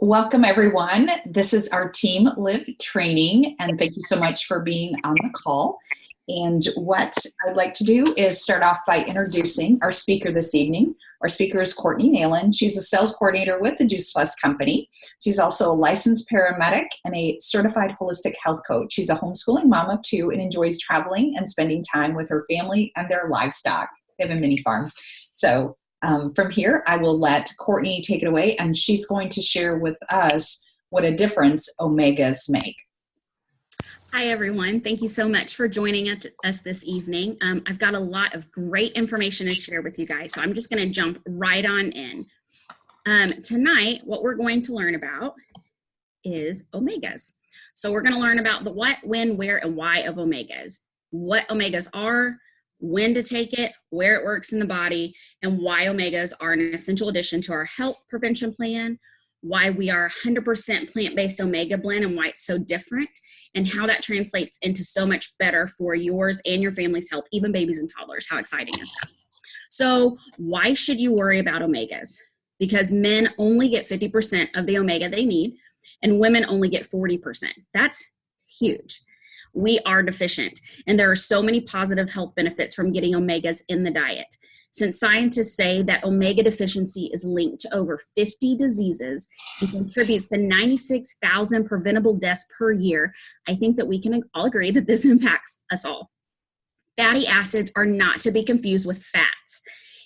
Welcome, everyone. This is our Team Live training, and thank you so much for being on the call. And what I'd like to do is start off by introducing our speaker this evening. Our speaker is Courtney Nalin. She's a sales coordinator with the Juice Plus company. She's also a licensed paramedic and a certified holistic health coach. She's a homeschooling mom of two and enjoys traveling and spending time with her family and their livestock. They have a mini farm. So from here, I will let Courtney take it away, and she's going to share with us what a difference omegas make. Hi, everyone. Thank you so much for joining us this evening. I've got a lot of great information to share with you guys, so I'm just going to jump right on in. Tonight, what we're going to learn about is omegas. So we're going to learn about the what, when, where, and why of omegas, what omegas are, when to take it, where it works in the body, and why omegas are an essential addition to our health prevention plan, why we are 100% plant-based omega blend and why it's so different, and how that translates into so much better for yours and your family's health, even babies and toddlers. How exciting is that? So why should you worry about omegas? Because men only get 50% of the omega they need, and women only get 40%. That's huge. We are deficient, and there are so many positive health benefits from getting omegas in the diet. Since scientists say that omega deficiency is linked to over 50 diseases and contributes to 96,000 preventable deaths per year, I think that we can all agree that this impacts us all. Fatty acids are not to be confused with fats.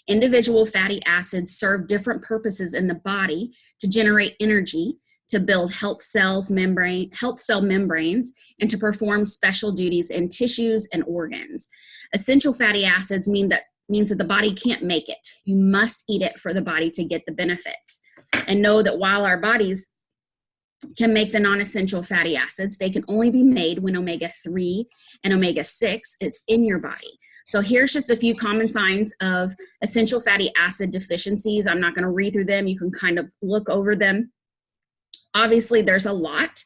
Individual fatty acids serve different purposes in the body to generate energy, to build health cell membranes, and to perform special duties in tissues and organs. Essential fatty acids means that the body can't make it. You must eat it for the body to get the benefits. And know that while our bodies can make the non-essential fatty acids, they can only be made when omega-3 and omega-6 is in your body. So here's just a few common signs of essential fatty acid deficiencies. I'm not going to read through them. You can kind of look over them. Obviously, there's a lot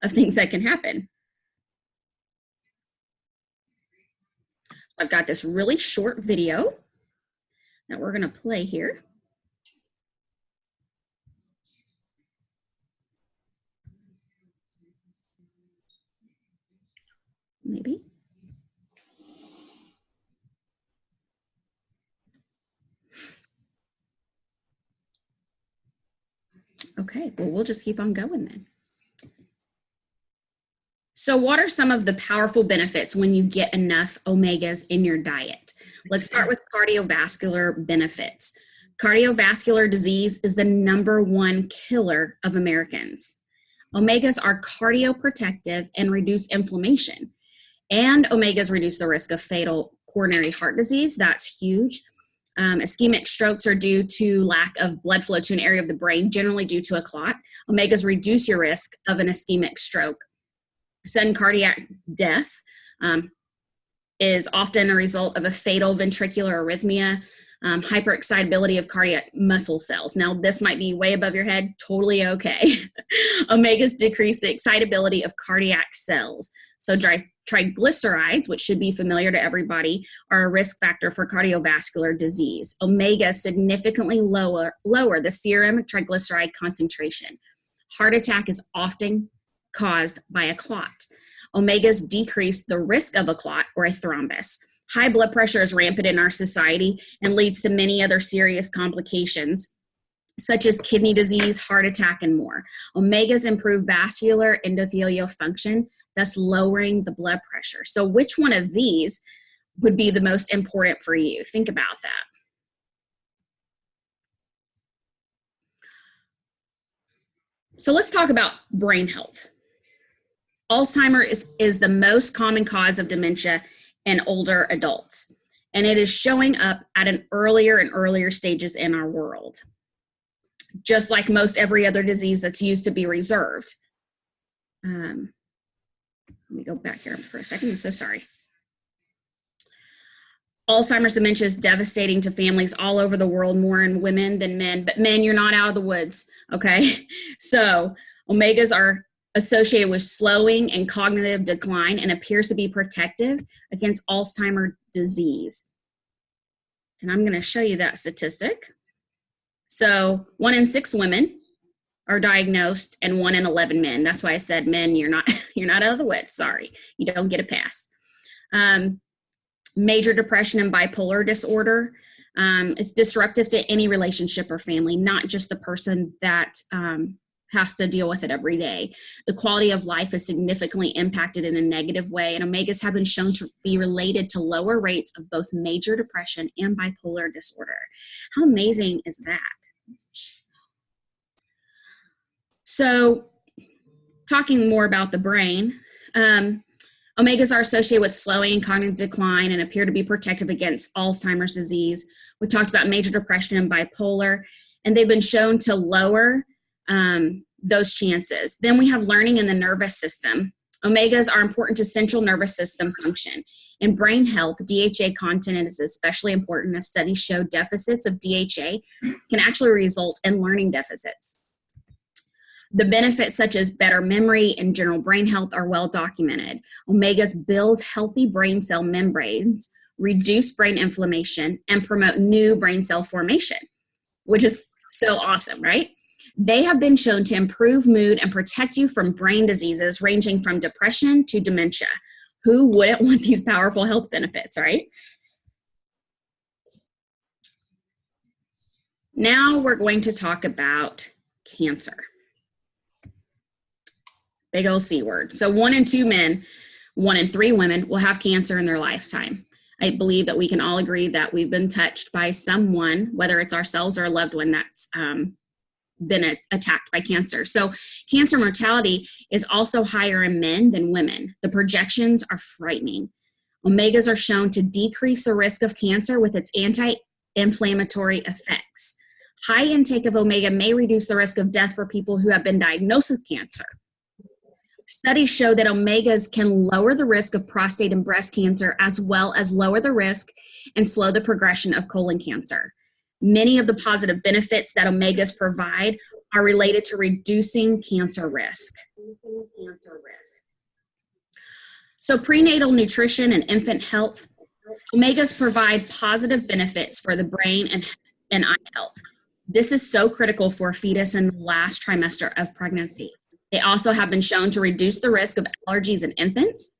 of things that can happen. I've got this really short video that we're going to play here. Maybe. Okay, well, we'll just keep on going then. So what are some of the powerful benefits when you get enough omegas in your diet? Let's start with cardiovascular benefits. Cardiovascular disease is the #1 killer of Americans. Omegas are cardioprotective and reduce inflammation. And omegas reduce the risk of fatal coronary heart disease. That's huge. Ischemic strokes are due to lack of blood flow to an area of the brain, generally due to a clot. Omegas reduce your risk of an ischemic stroke. Sudden cardiac death is often a result of a fatal ventricular arrhythmia, hyperexcitability of cardiac muscle cells. Now, this might be way above your head, totally okay. Omegas decrease the excitability of cardiac cells. So triglycerides, which should be familiar to everybody, are a risk factor for cardiovascular disease. Omegas significantly lower the serum triglyceride concentration. Heart attack is often caused by a clot. Omegas decrease the risk of a clot or a thrombus. High blood pressure is rampant in our society and leads to many other serious complications, such as kidney disease, heart attack, and more. Omegas improve vascular endothelial function, thus lowering the blood pressure. So which one of these would be the most important for you? Think about that. So let's talk about brain health. Alzheimer's is the most common cause of dementia in older adults, and it is showing up at an earlier and earlier stages in our world, just like most every other disease that's used to be reserved. Let me go back here for a second. I'm so sorry. Alzheimer's dementia is devastating to families all over the world, more in women than men, but men, you're not out of the woods, okay? So omegas are associated with slowing and cognitive decline and appears to be protective against Alzheimer's disease. And I'm going to show you that statistic. So 1 in 6 women are diagnosed, and 1 in 11 men. That's why I said men, you're not you're not out of the woods. Sorry, you don't get a pass. Major depression and bipolar disorder. It's disruptive to any relationship or family, not just the person that has to deal with it every day. The quality of life is significantly impacted in a negative way, and omegas have been shown to be related to lower rates of both major depression and bipolar disorder. How amazing is that? So, talking more about the brain, omegas are associated with slowing and cognitive decline and appear to be protective against Alzheimer's disease. We talked about major depression and bipolar, and they've been shown to lower those chances. Then we have learning in the nervous system. Omegas are important to central nervous system function. In brain health, DHA content is especially important as studies show deficits of DHA can actually result in learning deficits. The benefits such as better memory and general brain health are well documented. Omegas build healthy brain cell membranes, reduce brain inflammation, and promote new brain cell formation, which is so awesome, right? They have been shown to improve mood and protect you from brain diseases ranging from depression to dementia. Who wouldn't want these powerful health benefits, right? Now we're going to talk about cancer. Big old C word. So 1 in 2 men, 1 in 3 women will have cancer in their lifetime. I believe that we can all agree that we've been touched by someone, whether it's ourselves or a loved one, that's been attacked by cancer. So cancer mortality is also higher in men than women. The projections are frightening. Omegas are shown to decrease the risk of cancer with its anti-inflammatory effects. High intake of omega may reduce the risk of death for people who have been diagnosed with cancer. Studies show that omegas can lower the risk of prostate and breast cancer, as well as lower the risk and slow the progression of colon cancer. Many of the positive benefits that omegas provide are related to reducing cancer risk. So prenatal nutrition and infant health, omegas provide positive benefits for the brain and eye health. This is so critical for a fetus in the last trimester of pregnancy. They also have been shown to reduce the risk of allergies in infants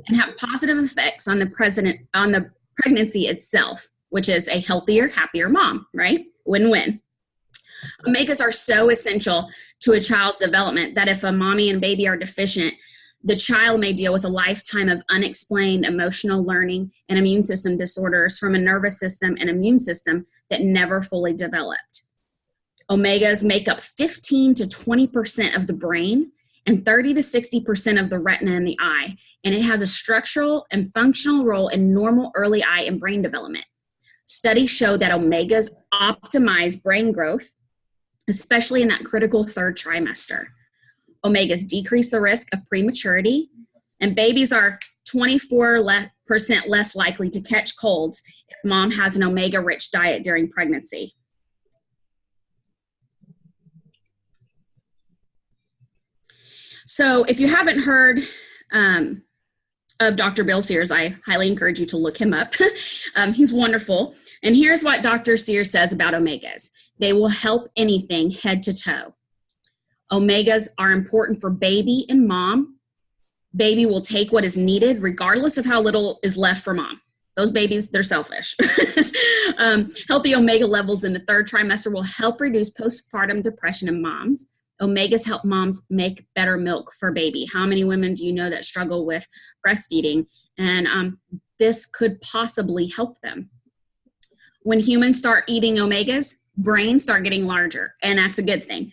and have positive effects on the pregnancy itself, which is a healthier, happier mom, right? Win-win. Omegas are so essential to a child's development that if a mommy and baby are deficient, the child may deal with a lifetime of unexplained emotional learning and immune system disorders from a nervous system and immune system that never fully developed. Omegas make up 15 to 20% of the brain and 30 to 60% of the retina in the eye, and it has a structural and functional role in normal early eye and brain development. Studies show that omegas optimize brain growth, especially in that critical 3rd trimester. Omegas decrease the risk of prematurity, and babies are 24% less likely to catch colds if mom has an omega-rich diet during pregnancy. So if you haven't heard of Dr. Bill Sears, I highly encourage you to look him up. He's wonderful. And here's what Dr. Sears says about omegas. They will help anything head to toe. Omegas are important for baby and mom. Baby will take what is needed regardless of how little is left for mom. Those babies, they're selfish. Healthy omega levels in the 3rd trimester will help reduce postpartum depression in moms. Omegas help moms make better milk for baby. How many women do you know that struggle with breastfeeding? And this could possibly help them. When humans start eating omegas, brains start getting larger, and that's a good thing.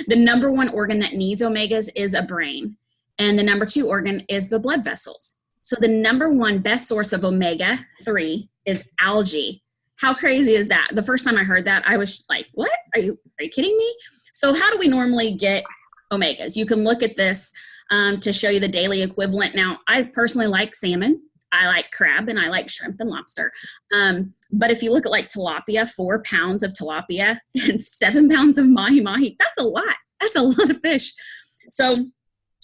The number 1 organ that needs omegas is a brain, and the number 2 organ is the blood vessels. So the number 1 best source of omega-3 is algae. How crazy is that? The first time I heard that, I was like, what? Are you kidding me? So how do we normally get omegas? You can look at this to show you the daily equivalent. Now, I personally like salmon. I like crab, and I like shrimp and lobster. But if you look at like tilapia, 4 pounds of tilapia and 7 pounds of mahi-mahi, that's a lot. That's a lot of fish. So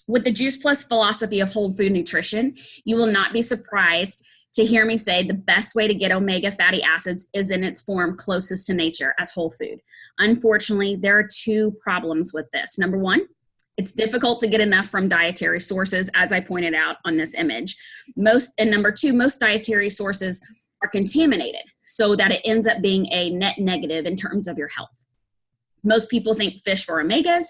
with the Juice Plus philosophy of whole food nutrition, you will not be surprised to hear me say the best way to get omega fatty acids is in its form closest to nature as whole food. Unfortunately, there are two problems with this. Number one, it's difficult to get enough from dietary sources, as I pointed out on this image. And number two, most dietary sources are contaminated so that it ends up being a net negative in terms of your health. Most people think fish for omegas,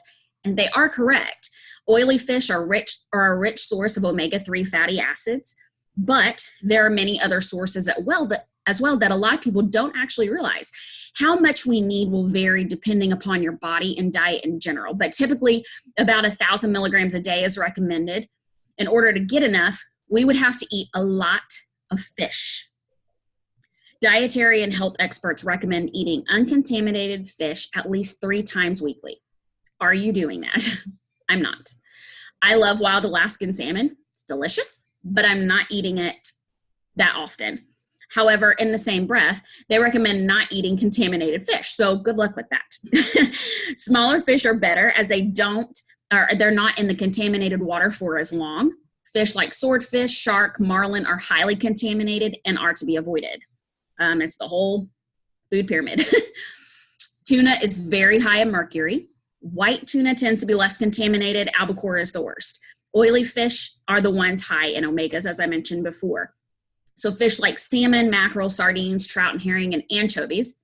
and they are correct. Oily fish are a rich source of omega-3 fatty acids, but there are many other sources as well that a lot of people don't actually realize. How much we need will vary depending upon your body and diet in general, but typically about 1,000 milligrams a day is recommended. In order to get enough, we would have to eat a lot of fish. Dietary and health experts recommend eating uncontaminated fish at least 3 times weekly. Are you doing that? I'm not. I love wild Alaskan salmon. It's delicious, but I'm not eating it that often. However, in the same breath, they recommend not eating contaminated fish. So good luck with that. Smaller fish are better as they're not in the contaminated water for as long. Fish like swordfish, shark, marlin are highly contaminated and are to be avoided. It's the whole food pyramid. Tuna is very high in mercury. White tuna tends to be less contaminated. Albacore is the worst. Oily fish are the ones high in omegas, as I mentioned before. So fish like salmon, mackerel, sardines, trout, and herring, and anchovies.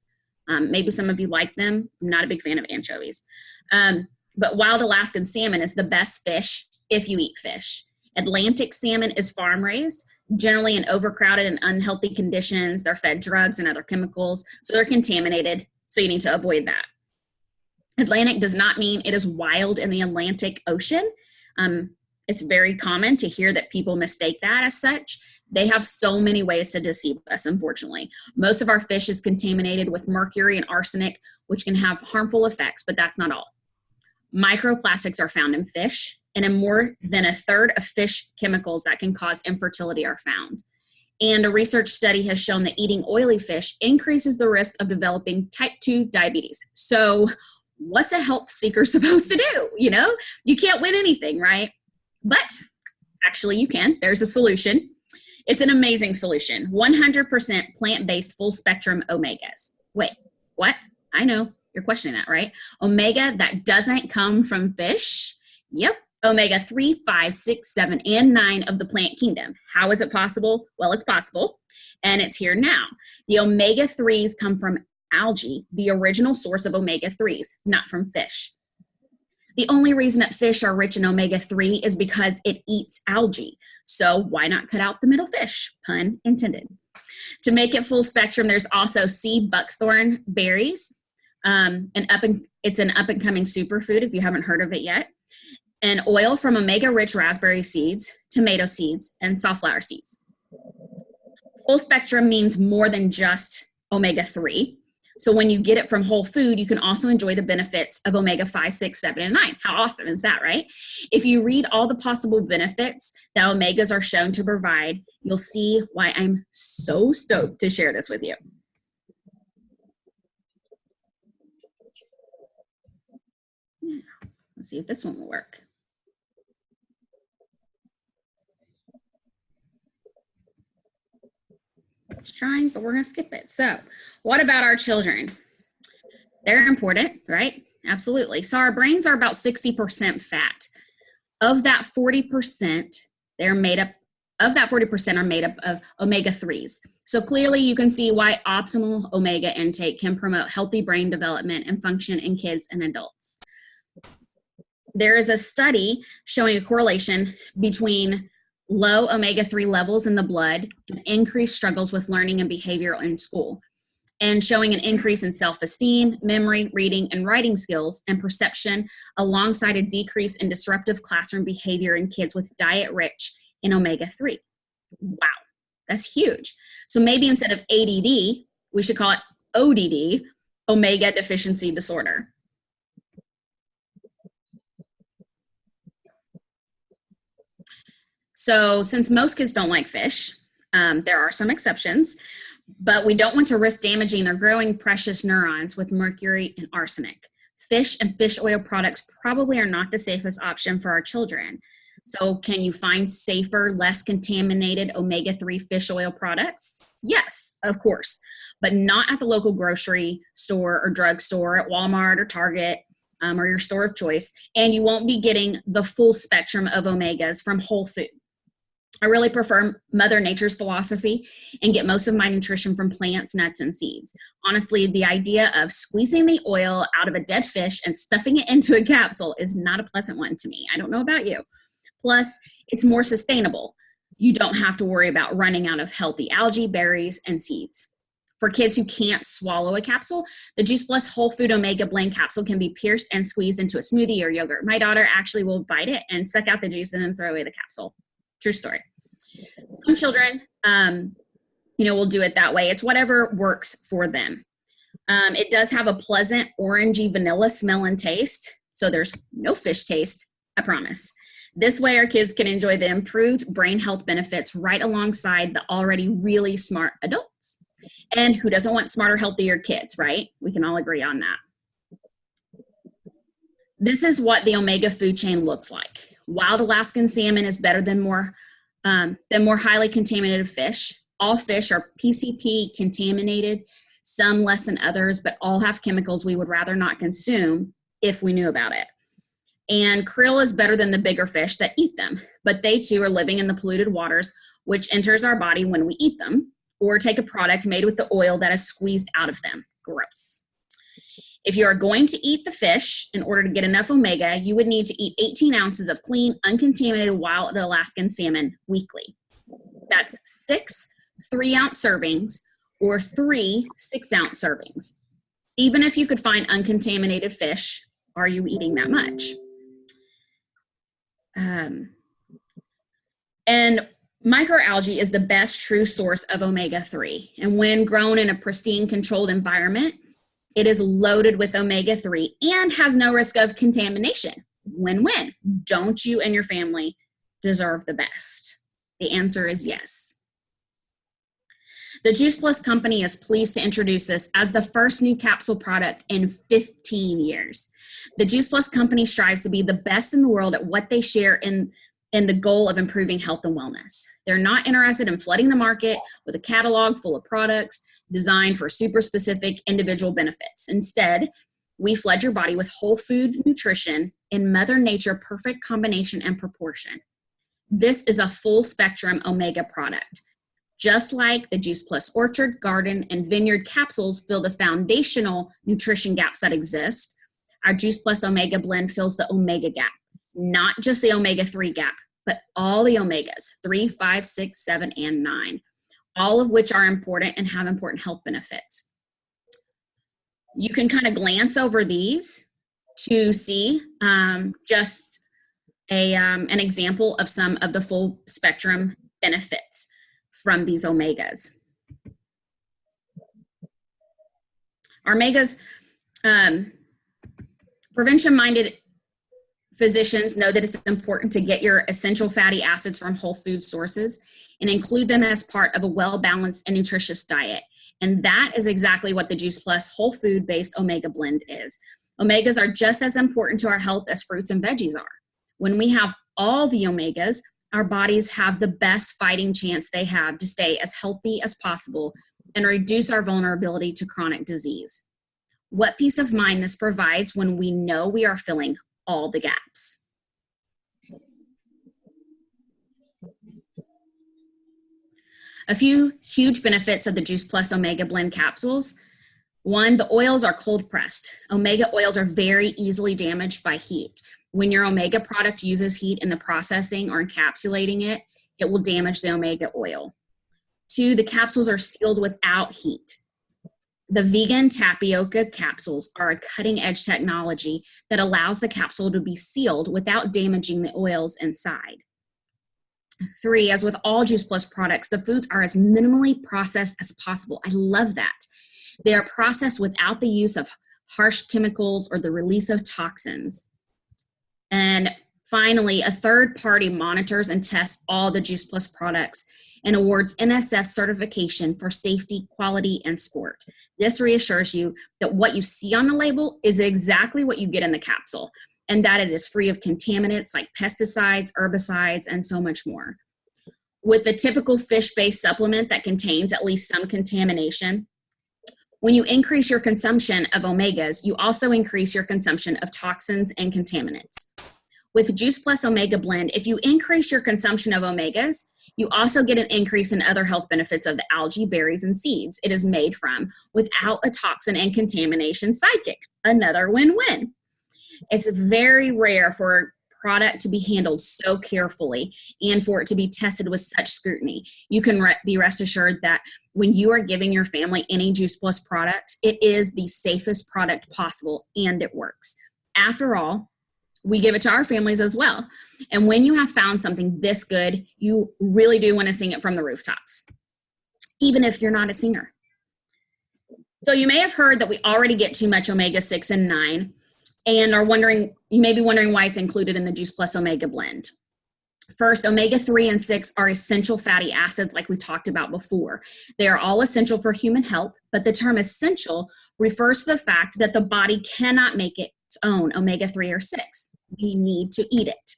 Maybe some of you like them. I'm not a big fan of anchovies. But wild Alaskan salmon is the best fish if you eat fish. Atlantic salmon is farm raised, generally in overcrowded and unhealthy conditions. They're fed drugs and other chemicals, so they're contaminated, so you need to avoid that. Atlantic does not mean it is wild in the Atlantic Ocean. It's very common to hear that people mistake that as such. They have so many ways to deceive us, unfortunately. Most of our fish is contaminated with mercury and arsenic, which can have harmful effects, but that's not all. Microplastics are found in fish, and in more than a third of fish chemicals that can cause infertility are found. And a research study has shown that eating oily fish increases the risk of developing type 2 diabetes. So what's a health seeker supposed to do? You can't win anything, right? But actually you can. There's a solution. It's an amazing solution. 100% plant-based full spectrum omegas. Wait, what? I know. You're questioning that, right? Omega that doesn't come from fish. Yep. Omega 3, 5, 6, 7, and 9 of the plant kingdom. How is it possible? Well, it's possible, and it's here now. The omega 3s come from algae, the original source of omega 3s, not from fish. The only reason that fish are rich in omega 3 is because it eats algae. So why not cut out the middle fish? Pun intended. To make it full spectrum, there's also sea buckthorn berries. It's an up-and-coming superfood if you haven't heard of it yet. And oil from omega-rich raspberry seeds, tomato seeds, and safflower seeds. Full spectrum means more than just omega-3. So when you get it from whole food, you can also enjoy the benefits of omega 5, 6, 7, and 9. How awesome is that, right? If you read all the possible benefits that omegas are shown to provide, you'll see why I'm so stoked to share this with you. Let's see if this one will work. It's trying, but we're going to skip it. So what about our children? They're important, right? Absolutely. So our brains are about 60% fat. Of that 40%, are made up of omega 3s. So clearly you can see why optimal omega intake can promote healthy brain development and function in kids and adults. There is a study showing a correlation between low omega-3 levels in the blood and increased struggles with learning and behavior in school, and showing an increase in self-esteem, memory, reading, and writing skills, and perception, alongside a decrease in disruptive classroom behavior in kids with diet rich in omega-3. Wow, that's huge. So maybe instead of ADD, we should call it ODD, omega deficiency disorder. So since most kids don't like fish, there are some exceptions, but we don't want to risk damaging their growing precious neurons with mercury and arsenic. Fish and fish oil products probably are not the safest option for our children. So can you find safer, less contaminated omega-3 fish oil products? Yes, of course, but not at the local grocery store or drugstore, at Walmart or Target, or your store of choice. And you won't be getting the full spectrum of omegas from whole food. I really prefer Mother Nature's philosophy and get most of my nutrition from plants, nuts, and seeds. Honestly, the idea of squeezing the oil out of a dead fish and stuffing it into a capsule is not a pleasant one to me. I don't know about you. Plus, it's more sustainable. You don't have to worry about running out of healthy algae, berries, and seeds. For kids who can't swallow a capsule, the Juice Plus Whole Food Omega Blend capsule can be pierced and squeezed into a smoothie or yogurt. My daughter actually will bite it and suck out the juice and then throw away the capsule. True story. Some children, will do it that way. It's whatever works for them. It does have a pleasant orangey vanilla smell and taste. So there's no fish taste, I promise. This way our kids can enjoy the improved brain health benefits right alongside the already really smart adults. And who doesn't want smarter, healthier kids, right? We can all agree on that. This is what the omega food chain looks like. Wild Alaskan salmon is better than more highly contaminated fish. All fish are PCP contaminated, some less than others, but all have chemicals we would rather not consume if we knew about it. And krill is better than the bigger fish that eat them, but they too are living in the polluted waters, which enters our body when we eat them, or take a product made with the oil that is squeezed out of them. Gross. If you are going to eat the fish in order to get enough omega, you would need to eat 18 ounces of clean, uncontaminated wild Alaskan salmon weekly. That's 6 3-ounce servings or 3 6-ounce servings. Even if you could find uncontaminated fish, are you eating that much? And microalgae is the best true source of omega-3. And when grown in a pristine, controlled environment, it is loaded with omega-3 and has no risk of contamination. Win-win. Don't you and your family deserve the best? The answer is yes. The Juice Plus company is pleased to introduce this as the first new capsule product in 15 years. The Juice Plus company strives to be the best in the world at what they share in the goal of improving health and wellness. They're not interested in flooding the market with a catalog full of products designed for super specific individual benefits. Instead, we flood your body with whole food nutrition in Mother Nature perfect combination and proportion. This is a full spectrum omega product. Just like the Juice Plus Orchard, Garden, and Vineyard capsules fill the foundational nutrition gaps that exist, our Juice Plus Omega blend fills the omega gap, not just the omega-3 gap, but all the omegas, 3, 5, 6, 7, and 9, all of which are important and have important health benefits. You can kind of glance over these to see just an example of some of the full spectrum benefits from these omegas. Our omegas, prevention-minded physicians know that it's important to get your essential fatty acids from whole food sources and include them as part of a well-balanced and nutritious diet. And that is exactly what the Juice Plus whole food-based omega blend is. Omegas are just as important to our health as fruits and veggies are. When we have all the omegas, our bodies have the best fighting chance they have to stay as healthy as possible and reduce our vulnerability to chronic disease. What peace of mind this provides when we know we are filling all the gaps. A few huge benefits of the Juice Plus Omega Blend capsules. One, the oils are cold pressed. Omega oils are very easily damaged by heat. When your omega product uses heat in the processing or encapsulating it, it will damage the omega oil. Two, the capsules are sealed without heat. The vegan tapioca capsules are a cutting-edge technology that allows the capsule to be sealed without damaging the oils inside. Three, as with all Juice Plus products, the foods are as minimally processed as possible. I love that. They are processed without the use of harsh chemicals or the release of toxins. And finally, a third party monitors and tests all the Juice Plus products and awards NSF certification for safety, quality, and sport. This reassures you that what you see on the label is exactly what you get in the capsule. and that it is free of contaminants like pesticides, herbicides, and so much more. With the typical fish-based supplement that contains at least some contamination, when you increase your consumption of omegas, you also increase your consumption of toxins and contaminants. With Juice Plus Omega Blend, if you increase your consumption of omegas, you also get an increase in other health benefits of the algae, berries, and seeds it is made from without a toxin and contamination sidekick. Another win-win. It's very rare for a product to be handled so carefully and for it to be tested with such scrutiny. You can be rest assured that when you are giving your family any Juice Plus product, it is the safest product possible and it works. After all, we give it to our families as well. And when you have found something this good, you really do want to sing it from the rooftops, even if you're not a singer. So you may have heard that we already get too much omega-6 and 9 and you may be wondering why it's included in the Juice Plus Omega Blend. First, omega-3 and 6 are essential fatty acids like we talked about before. They are all essential for human health, but the term essential refers to the fact that the body cannot make its own omega-3 or 6. We need to eat it.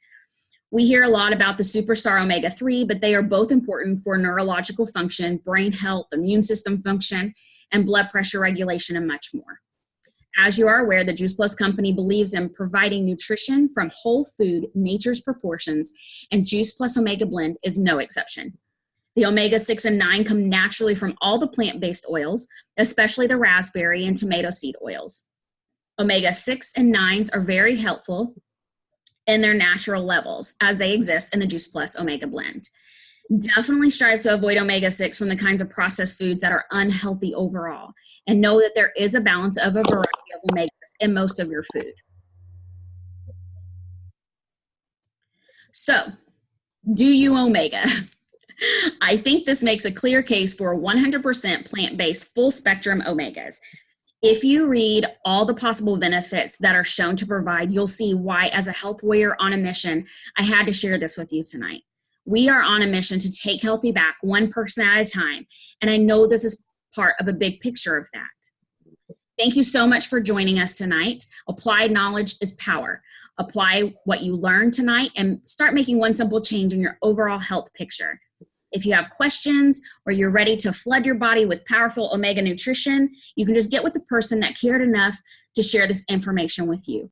We hear a lot about the superstar omega-3, but they are both important for neurological function, brain health, immune system function, and blood pressure regulation, and much more. As you are aware, the Juice Plus company believes in providing nutrition from whole food, nature's proportions, and Juice Plus Omega Blend is no exception. The omega-6 and 9 come naturally from all the plant-based oils, especially the raspberry and tomato seed oils. Omega-6 and 9s are very helpful in their natural levels as they exist in the Juice Plus Omega Blend. Definitely strive to avoid omega-6 from the kinds of processed foods that are unhealthy overall, and know that there is a balance of a variety of omegas in most of your food. So, do you omega? I think this makes a clear case for 100% plant-based full spectrum omegas. If you read all the possible benefits that are shown to provide, you'll see why, as a health warrior on a mission, I had to share this with you tonight. We are on a mission to take healthy back one person at a time, and I know this is part of a big picture of that. Thank you so much for joining us tonight. Applied knowledge is power. Apply what you learned tonight and start making one simple change in your overall health picture. If you have questions or you're ready to flood your body with powerful omega nutrition, you can just get with the person that cared enough to share this information with you.